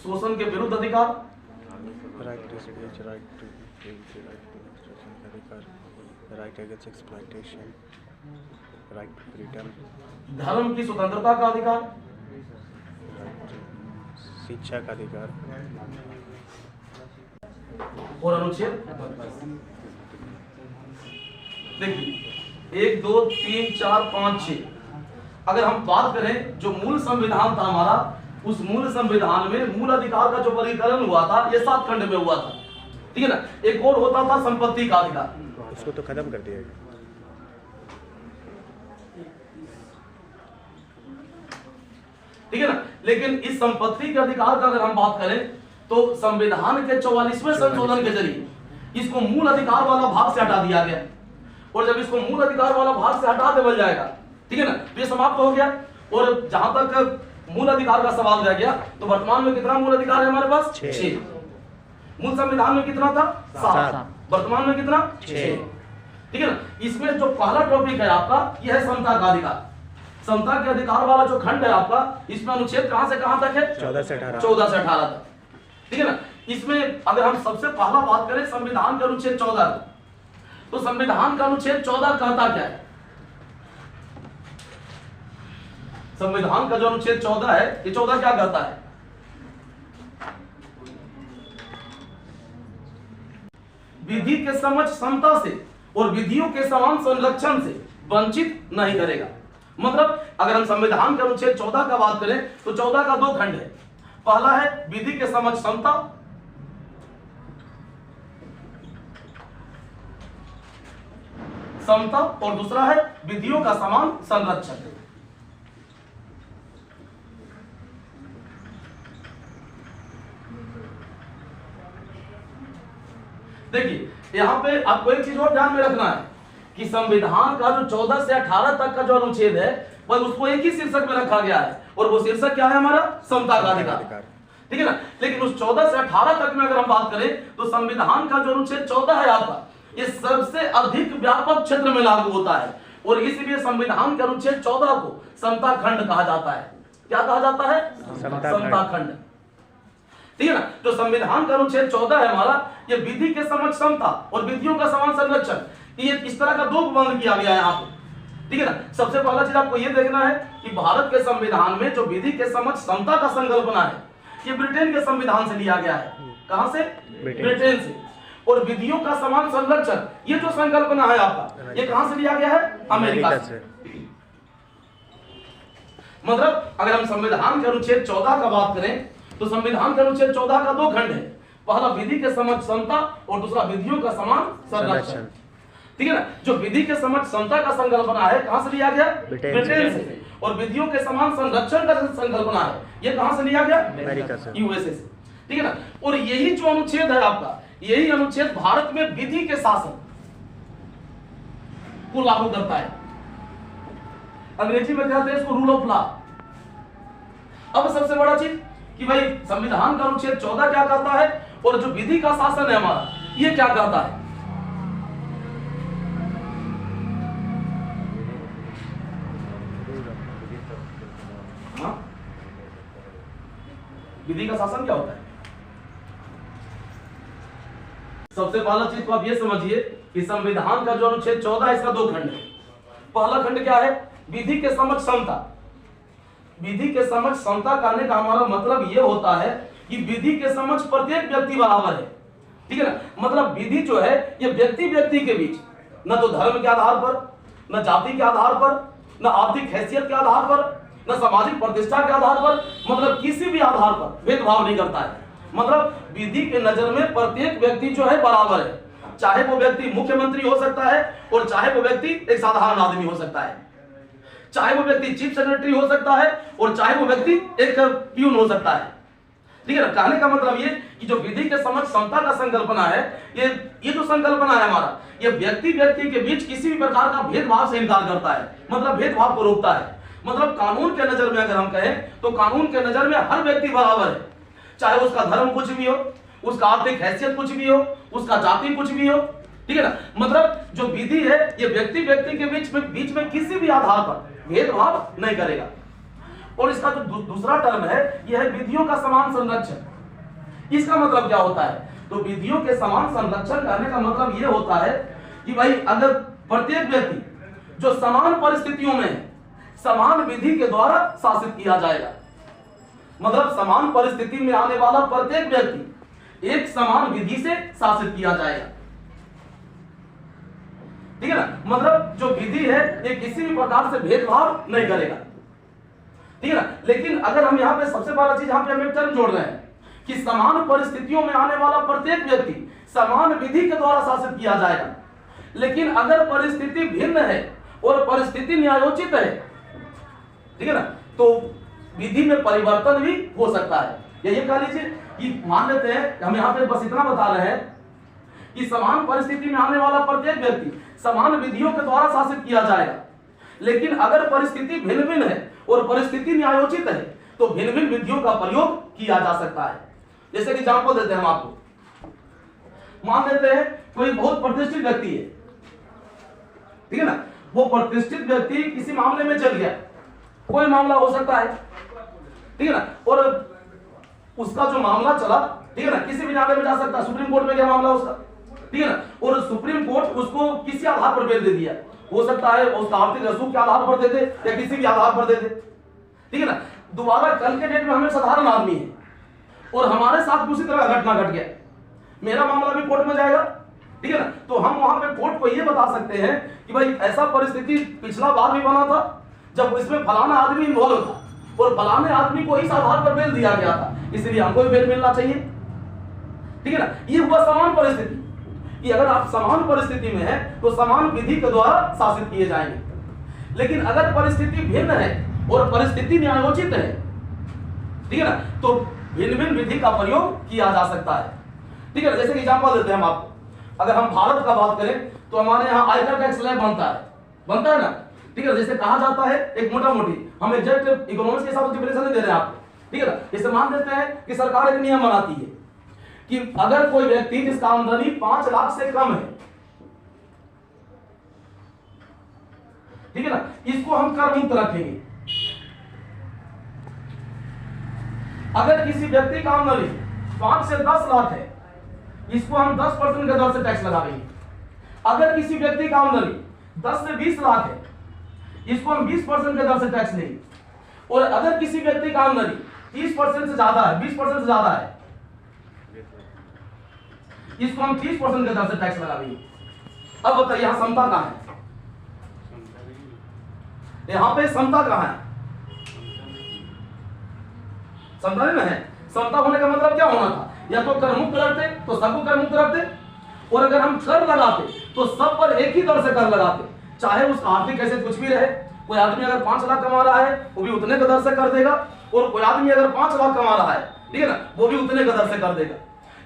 शोषण के विरुद्ध अधिकार, right to speech, right to right to expression का अधिकार, right against exploitation, right to freedom, धर्म की स्वतंत्रता का अधिकार, राइट टू शिक्षा का अधिकार, और अनुच्छेद देखिए 1 2 3 4 5 6। अगर हम बात करें जो मूल संविधान था हमारा, उस मूल संविधान में मूल अधिकार का जो वर्गीकरण हुआ था ये 7 खंड में हुआ था, ठीक है ना। एक और होता था संपत्ति का अधिकार, उसको तो खत्म कर दिया गया। ठीक है ना। लेकिन इस संपत्ति के अधिकार का अगर हम बात करें तो संविधान के 44वें संशोधन के जरिए इसको मूल अधिकार वाला भाग से हटा दिया गया, और जब इसको मूल अधिकार वाला भाग से हटा देवल जाएगा, ठीक है ना, तो ये समाप्त हो गया। और जहां तक मूल अधिकार का सवाल रह गया तो वर्तमान में कितना मूल अधिकार है हमारे पास? 6। मूल संविधान में कितना था? 7। वर्तमान में कितना? 6। ठीक है ना। इसमें जो पहला टॉपिक है आपका यह है समता का अधिकार। समता के अधिकार वाला जो खंड है आपका, इसमें अनुच्छेद कहां से कहां तक है? 14 से 18 तक, ठीक है ना। इसमें अगर हम सबसे पहला बात करें संविधान का अनुच्छेद 14, तो संविधान का अनुच्छेद 14 कहता क्या है? संविधान का जो अनुच्छेद 14 है, ये 14 क्या कहता है? विधि के समक्ष समता से और विधियों के समान संरक्षण से वंचित नहीं करेगा। मतलब अगर हम संविधान के अनुच्छेद 14 का बात करें तो 14 का 2 खंड है। पहला है विधि के समक्ष समता, और दूसरा है विधियों का समान संरक्षण। देखिए यहां पे आपको एक चीज और ध्यान में रखना है कि संविधान का जो 14 से 18 तक का जो अनुच्छेद है वह उसको एक ही शीर्षक में रखा गया है, और वो शीर्षक क्या है हमारा? समता का अधिकार, ठीक है ना। लेकिन उस 14 से 18 तक में अगर हम बात करें तो संविधान का जो अनुच्छेद 14 है आपका, ये सबसे अधिक व्यापक क्षेत्र में लागू होता है, और इसलिए संविधान के अनुच्छेद 14 को समता खंड कहा जाता है। क्या कहा जाता है? समता खंड, ठीक है ना। तो संविधान का अनुच्छेद 14 है हमारा, ये विधि के समक्ष समता और विधियों का समान संरक्षण, ये इस तरह का 2 प्रबंध किया गया है यहाँ पे, ठीक है ना। सबसे पहला चीज आपको ये देखना है कि भारत के संविधान में जो विधि के समक्ष समता का संकल्पना है, ये ब्रिटेन के संविधान से लिया गया है। कहां से? ब्रिटेन से। और विधियों का समान संरक्षण, ये जो संकल्पना है आपका, ये कहां से लिया गया है? अमेरिका से। मतलब अगर हम संविधान के अनुच्छेद 14 का बात करें तो संविधान के अनुच्छेद 14 का 2 खंड है। पहला विधि के समक्ष समता और दूसरा विधियों का समान संरक्षण, ठीक है ना। जो विधि के समक्ष समता का संकल्पना है कहां से लिया गया? ब्रिटेन से। और विधियों के समान संरक्षण का संकल्पना है, ये कहां से लिया गया? अमेरिका से, यूएसए से, ठीक है ना। और यही जो अनुच्छेद है आपका, यही अनुच्छेद भारत में विधि के शासन को लागू करता है। अंग्रेजी में कहते हैं इसको रूल ऑफ लॉ। अब सबसे बड़ा चीज कि भाई संविधान का अनुच्छेद 14 क्या कहता है और जो विधि का शासन है हमारा, ये क्या कहता है? हाँ? विधि का शासन क्या होता है? सबसे पहला चीज तो आप ये समझिए कि संविधान का जो अनुच्छेद 14 है, इसका 2 खंड है। पहला खंड क्या है? विधि के समक्ष समता। विधि के समक्ष समता करने का हमारा मतलब यह होता है कि विधि के समक्ष प्रत्येक व्यक्ति बराबर है, ठीक है ना। मतलब विधि जो है ये व्यक्ति व्यक्ति के बीच न तो धर्म के आधार पर, न जाति के आधार पर, न आर्थिक हैसियत के आधार पर, न सामाजिक प्रतिष्ठा के आधार पर, मतलब किसी भी आधार पर भेदभाव नहीं करता है। मतलब विधि के नजर में प्रत्येक व्यक्ति जो है बराबर है, चाहे वो व्यक्ति मुख्यमंत्री हो सकता है और चाहे वो व्यक्ति एक साधारण आदमी हो सकता है, चाहे वो व्यक्ति चीफ सेक्रेटरी हो सकता है और चाहे वो व्यक्ति एक प्यून हो सकता है, ठीक है ना। कहने का मतलब ये कि जो विधि के समक्ष समता का संकल्पना है, ये जो संकल्पना है हमारा, ये व्यक्ति व्यक्ति के बीच किसी भी प्रकार का भेदभाव से इनकार करता है, मतलब भेदभाव को रोकता है। मतलब कानून के नजर में अगर हम कहें तो कानून के नजर में हर व्यक्ति बराबर है, चाहे उसका धर्म कुछ भी हो, उसका आर्थिक हैसियत कुछ भी हो, उसका जाति कुछ भी हो, ठीक है ना। मतलब जो विधि है ये व्यक्ति व्यक्ति के बीच में किसी भी आधार पर भेदभाव नहीं करेगा। और इसका जो दूसरा टर्म है यह है विधियों का समान संरक्षण। इसका मतलब क्या होता है? तो विधियों के समान संरक्षण करने का मतलब यह होता है कि भाई अगर प्रत्येक व्यक्ति जो समान परिस्थितियों में समान विधि के द्वारा शासित किया जाएगा, मतलब समान परिस्थिति में आने वाला प्रत्येक व्यक्ति एक समान विधि से शासित किया जाएगा, ठीक है ना। मतलब जो विधि है ये किसी भी प्रकार से भेदभाव नहीं करेगा, ठीक है ना। लेकिन अगर हम यहाँ पे सबसे पहला चीज यहाँ पे हम एक टर्म जोड़ रहे हैं कि समान परिस्थितियों में आने वाला प्रत्येक व्यक्ति समान विधि के द्वारा शासित किया जाएगा, लेकिन अगर परिस्थिति भिन्न है और परिस्थिति न्यायोचित है, ठीक है ना, तो विधि में परिवर्तन भी हो सकता है। ये कह लीजिए कि मान लेते हैं, हम यहाँ पे बस इतना बता रहे हैं कि समान परिस्थिति में आने वाला प्रत्येक व्यक्ति समान विधियों के द्वारा शासित किया जाएगा, लेकिन अगर परिस्थिति भिन्न भिन्न है और परिस्थिति न्यायोचित है तो भिन्न भिन्न विधियों का प्रयोग किया जा सकता है। जैसे कि एग्जांपल देते हैं हम आपको, मान लेते हैं कोई बहुत प्रतिष्ठित व्यक्ति है, ठीक है ना, वो प्रतिष्ठित व्यक्ति किसी मामले में चल गया, कोई मामला हो सकता है, ठीक है ना, और उसका जो मामला चला, ठीक है ना, किसी भी न्यायालय में जा सकता है, सुप्रीम कोर्ट में गया मामला उसका, ठीक है ना, और सुप्रीम कोर्ट उसको किसी आधार पर बेल दे दिया, हो सकता है उसका आर्थिक रसूख के आधार पर दे दे या किसी भी आधार पर दे दे, ठीक है ना। दोबारा कल के डेट में हमें साधारण आदमी है और हमारे साथ उसी तरह का घटना घट गया, मेरा मामला भी कोर्ट में जाएगा, ठीक है ना, तो हम वहां पे कोर्ट को यह बता सकते हैं कि भाई ऐसा परिस्थिति पिछला बार भी बना था जब इसमें फलाना आदमी इन्वॉल्व था और फलाने आदमी को इस आधार पर बेल दिया गया था, इसलिए हमको भी बेल मिलना चाहिए, ठीक है ना। ये हुआ समान परिस्थिति कि अगर आप समान परिस्थिति में हैं तो समान विधि के द्वारा शासित किए जाएंगे, लेकिन अगर परिस्थिति भिन्न है और परिस्थिति न्यायोचित है, ठीक है ना, तो भिन्न भिन्न विधि का प्रयोग किया जा सकता है, ठीक है। जैसे एग्जांपल देते हैं हम आपको, अगर हम भारत का बात करें तो हमारे यहाँ आयकर टैक्स स्लैब बनता है ना, ठीक है। जैसे कहा जाता है एक मोटा मोटी, हम एग्जैक्ट इकोनॉमिक्स के हिसाब से डिफिनेशन नहीं दे रहे हैं आपको, ठीक है ना। जैसे मान लेते हैं कि सरकार एक नियम बनाती है कि अगर कोई व्यक्ति जिसका आमदनी 5 लाख से कम है, ठीक है ना, इसको हम कर मुक्त रखेंगे। अगर किसी व्यक्ति का आमदनी 5 से 10 लाख है, इसको हम 10% के दर से टैक्स लगाएंगे। अगर किसी व्यक्ति का आमदनी 10 से 20 लाख है, इसको हम 20% के दर से टैक्स लेंगे। और अगर किसी व्यक्ति का आमदनी 30% से ज्यादा है, 20% से ज्यादा है, इसको हम 30% के दर से टैक्स लगाएंगे। अब बताइए यहां समता कहां है? यहां पे समता कहां है? समता नहीं है। समता होने का मतलब क्या होना था? या तो कर मुक्त रखते तो सबको कर मुक्त रखते, और अगर हम कर लगाते तो सब पर एक ही दर से कर लगाते, चाहे उसका आर्थिक कैसे कुछ भी रहे। कोई आदमी अगर 5 लाख कमा रहा है वो भी उतने का दर से कर देगा, और कोई आदमी अगर 5 लाख कमा रहा है, ठीक है ना, वो भी उतने का दर से कर देगा।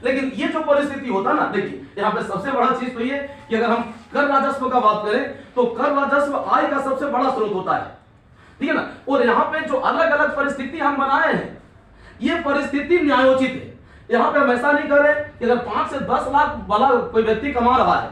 लेकिन ये जो परिस्थिति होता ना, देखिए यहाँ पे सबसे बड़ा चीज तो ये कि अगर हम कर राजस्व का बात करें तो कर राजस्व आय का सबसे बड़ा स्रोत होता है, ठीक है ना। और यहाँ पे जो अलग अलग परिस्थिति हम बनाए हैं, ये परिस्थिति न्यायोचित है। यहाँ पे हम ऐसा नहीं कर रहे कि अगर 5 से 10 लाख वाला कोई व्यक्ति कमा रहा है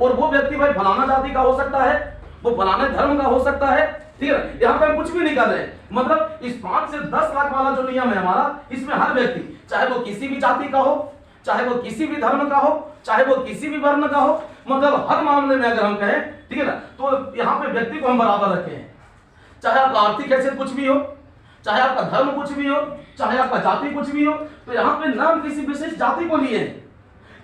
और वो व्यक्ति भाई फलाना जाति का हो सकता है, वो फलाने धर्म का हो सकता है, ठीक है। यहाँ पे हम कुछ भी नहीं कर रहे, मतलब इस 5 से 10 लाख वाला जो नियम है हमारा, इसमें हर व्यक्ति, चाहे वो किसी भी जाति का हो, चाहे वो किसी भी धर्म का हो, चाहे वो किसी भी वर्ण का हो, मतलब हर मामले में अगर हम कहें, ठीक है ना, तो यहाँ पे व्यक्ति को हम बराबर रखे हैं। चाहे आपका आर्थिक हैसियत कुछ भी हो, चाहे आपका धर्म कुछ भी हो, चाहे आपका जाति कुछ भी हो, तो यहाँ पे ना हम किसी विशिष्ट जाति को लिए हैं,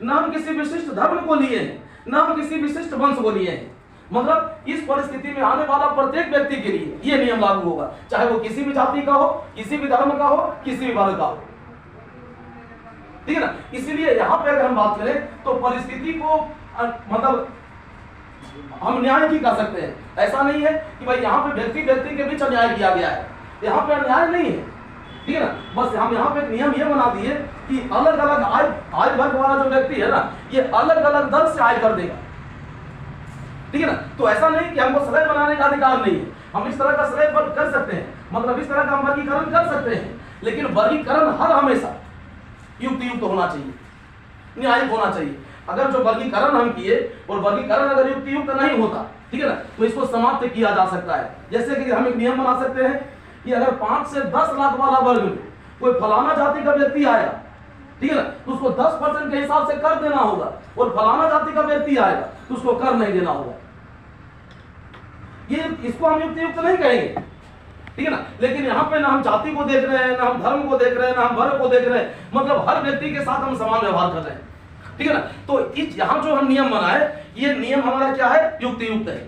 ना हम किसी विशिष्ट धर्म को लिए हैं, ना हम किसी विशिष्ट वंश को लिए हैं। मतलब इस परिस्थिति में आने वाला प्रत्येक व्यक्ति के लिए ये नियम लागू होगा, चाहे वो किसी भी जाति का हो, किसी भी धर्म का हो, किसी भी वर्ग का हो, ठीक है ना। इसीलिए यहाँ पे अगर हम बात करें तो परिस्थिति को मतलब हम न्याय भी कर सकते हैं। ऐसा नहीं है कि भाई यहाँ पे व्यक्ति व्यक्ति के बीच अन्याय किया गया है, यहाँ पे अन्याय नहीं है, ठीक है ना। बस हम यहाँ पे एक नियम ये बना दिए कि अलग अलग आय वर्ग वाला जो व्यक्ति है ना, ये अलग अलग दर से आय कर देगा, ठीक है ना। तो ऐसा नहीं कि हमको स्लैब बनाने का अधिकार नहीं है, हम इस तरह का स्लैब कर सकते हैं, मतलब इस तरह का हम वर्गीकरण कर सकते हैं, लेकिन वर्गीकरण हर हमेशा युक्त होना चाहिए, न्यायिक होना चाहिए। अगर जो वर्गीकरण हम किए और वर्गीकरण अगर युक्त नहीं होता, ठीक है ना, तो इसको समाप्त किया जा सकता है। जैसे कि हम एक नियम बना सकते हैं कि अगर 5 से 10 लाख वाला वर्ग में कोई फलाना जाति का व्यक्ति आया, ठीक है ना, तो उसको 10% के हिसाब से कर देना होगा, और फलाना जाति का व्यक्ति आएगा तो उसको कर नहीं देना होगा। ये इसको हम युक्त नहीं कहेंगे, ठीक है ना। लेकिन यहाँ पे ना हम जाति को देख रहे हैं, ना हम धर्म को देख रहे हैं, ना हम वर्ग को देख रहे हैं, मतलब हर व्यक्ति के साथ हम समान व्यवहार कर रहे हैं, ठीक है ना। तो इस यहाँ जो हम नियम बनाए, ये नियम हमारा क्या है, युक्त है,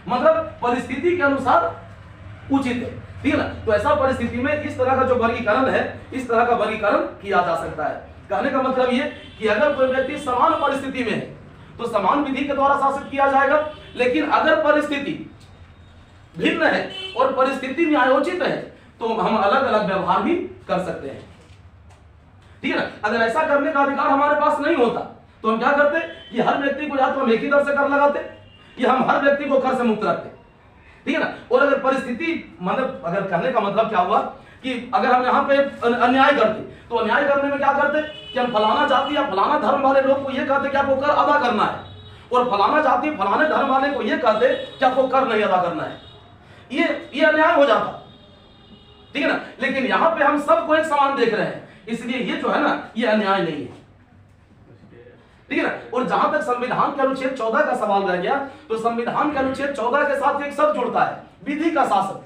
मतलब परिस्थिति के अनुसार उचित है, ठीक है ना। तो ऐसा परिस्थिति में इस तरह का जो वर्गीकरण है, इस तरह का वर्गीकरण किया जा सकता है। कहने का मतलब ये कि अगर कोई व्यक्ति समान परिस्थिति में है तो समान विधि के द्वारा शासित किया जाएगा, लेकिन अगर परिस्थिति भिन्न है और परिस्थिति न्यायोचित है तो हम अलग अलग व्यवहार भी कर सकते हैं, ठीक है ना। अगर ऐसा करने का अधिकार हमारे पास नहीं होता तो हम क्या करते कि हर व्यक्ति को या तो हम एक ही दर से कर लगाते या हम हर व्यक्ति को कर से मुक्त रखते, ठीक है ना। और अगर परिस्थिति मतलब अगर कहने का मतलब क्या हुआ कि अगर हम यहाँ पे अन्याय करते तो अन्याय करने में क्या करते कि हम फलाना जाति या फलाना धर्म वाले लोग को ये कहते कि आपको कर अदा करना है, और फलाना जाति फलाने धर्म वाले को ये कहते कि आपको कर नहीं अदा करना है, ये अन्याय हो जाता, ठीक है ना। लेकिन यहाँ पे हम सबको एक समान देख रहे हैं, इसलिए ये जो है ना, ये अन्याय नहीं है, ठीक है ना। और जहां तक संविधान के अनुच्छेद 14 का सवाल रह गया, तो संविधान के अनुच्छेद 14 के साथ एक शब्द जुड़ता है, विधि का शासन।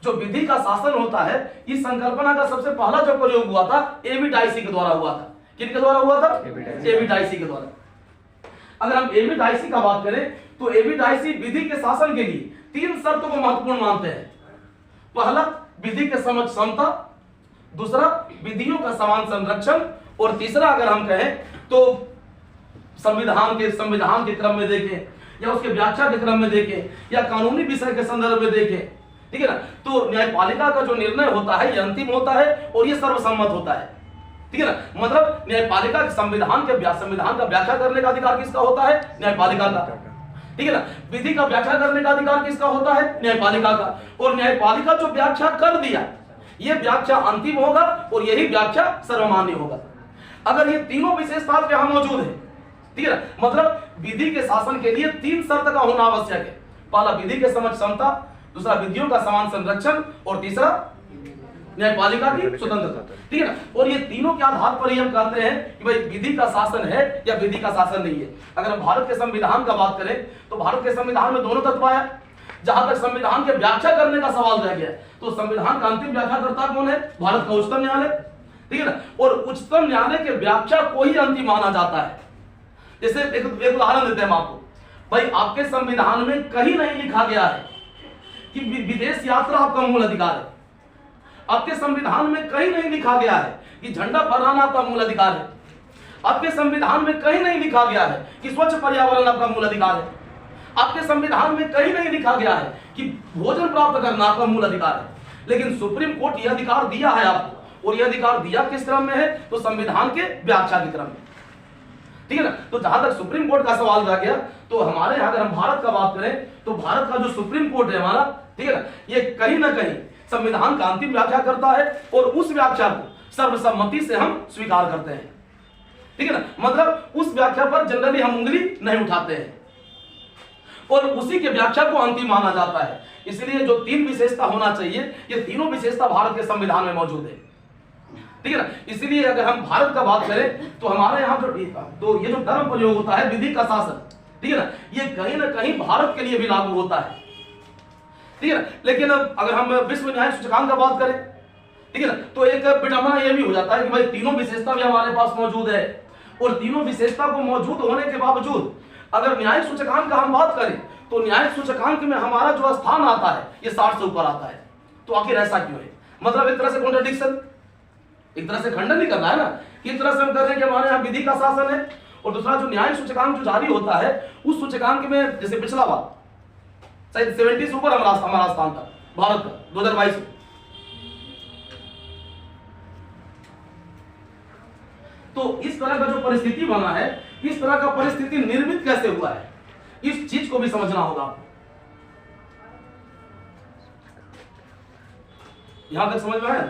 जो विधि का शासन होता है, इस संकल्पना का सबसे पहला जो प्रयोग हुआ था एबी डाइसी के द्वारा हुआ था। किनके द्वारा हुआ था? एबी डाइसी के द्वारा। अगर हम एबी डाइसी का बात करें तो एबी डाइसी विधि के शासन के लिए 3 शर्तों को महत्वपूर्ण मानते हैं। पहला, विधि के समक्ष समता, दूसरा विधियों का समान संरक्षण, और तीसरा अगर हम कहें तो संविधान के क्रम में देखें या उसके व्याख्या के क्रम में देखें या कानूनी विषय के संदर्भ में देखें, ठीक है ना, तो न्यायपालिका का जो निर्णय होता है ये अंतिम होता है और ये सर्वसम्मत होता है, ठीक है ना। मतलब न्यायपालिका संविधान का व्याख्या करने का अधिकार किसका होता है? न्यायपालिका का, ठीक है ना। विधि का व्याख्या करने का अधिकार किसका होता है? न्यायपालिका का। और न्यायपालिका जो व्याख्या कर दिया, ये व्याख्या अंतिम होगा और यही व्याख्या सर्वमान्य होगा। अगर ये तीनों विशेषता यहाँ मौजूद है, ठीक है ना, मतलब विधि के शासन के लिए 3 शर्त का होना आवश्यक है। पहला, विधि के समक्ष समता, दूसरा विधियों का समान संरक्षण, और तीसरा न्यायपालिका की स्वतंत्रता, ठीक है ना। और ये तीनों के आधार पर ही हम कहते हैं कि भाई विधि का शासन है या विधि का शासन नहीं है। अगर हम भारत के संविधान का बात करें तो भारत के संविधान में दोनों तत्व आया। जहां तक संविधान के व्याख्या करने का सवाल रह गया तो संविधान का अंतिम व्याख्याकर्ता कौन है? भारत का उच्चतम न्यायालय, ठीक है ना। और उच्चतम न्यायालय के व्याख्या को ही अंतिम माना जाता है। जैसे एक उदाहरण देते हैं हम आपको, भाई आपके संविधान में कहीं नहीं लिखा गया है कि विदेश यात्रा आपका मूल अधिकार है। आपके संविधान में कहीं नहीं लिखा गया है कि झंडा फहराना आपका मूल अधिकार है। आपके संविधान में कहीं नहीं लिखा गया है कि स्वच्छ पर्यावरण आपका मूल अधिकार है। आपके संविधान में कहीं नहीं लिखा गया है कि भोजन प्राप्त करना आपका मूल अधिकार है। लेकिन सुप्रीम कोर्ट यह अधिकार दिया है आपको, और यह अधिकार दिया किस क्रम में है? तो संविधान के व्याख्या के क्रम में, ठीक है ना। तो जहां तक सुप्रीम कोर्ट का सवाल रह गया तो हमारे यहाँ अगर हम भारत का बात करें तो भारत का जो सुप्रीम कोर्ट है हमारा, ठीक है ना, ये कहीं ना कहीं संविधान का अंतिम व्याख्या करता है और उस व्याख्या को सर्वसम्मति से हम स्वीकार करते हैं, ठीक है ना। मतलब उस व्याख्या पर जनरली हम उंगली नहीं उठाते हैं और उसी के व्याख्या को अंतिम माना जाता है। इसलिए जो 3 विशेषता होना चाहिए, ये तीनों विशेषता भारत के संविधान में मौजूद है, ठीक है ना। इसलिए अगर हम भारत का बात करें तो हमारे यहाँ तो ये जो धर्म प्रयोग होता है, विधि का शासन, ठीक है ना, ये कहीं ना कहीं भारत के लिए भी लागू होता है, ठीक है ना। लेकिन अगर हम विश्व न्याय सूचकांक का बात करें, ठीक है ना, तो एक विडंबना ये भी हो जाता है कि भाई तीनों विशेषता भी हमारे पास मौजूद है, और तीनों विशेषता को मौजूद होने के बावजूद अगर न्यायिक सूचकांक का हम बात करें तो न्यायिक सूचकांक में हमारा जो स्थान आता है ये 60 से ऊपर आता है। तो आखिर ऐसा क्यों है? मतलब एक तरह से कॉन्ट्रडिक्शन, एक तरह से खंडन नहीं कर रहा है ना, एक तरह से हम कर रहे हैं कि हमारे यहाँ विधि का शासन है, और दूसरा जो न्यायिक सूचकांक जो जारी होता है उस सूचकांक में जैसे पिछला बार शायद 70 से ऊपर हमारा स्थान था भारत का 2022 में। तो इस तरह का जो परिस्थिति बना है, इस तरह का परिस्थिति निर्मित कैसे हुआ है, इस चीज को भी समझना होगा आपको। यहां तक समझ में आया?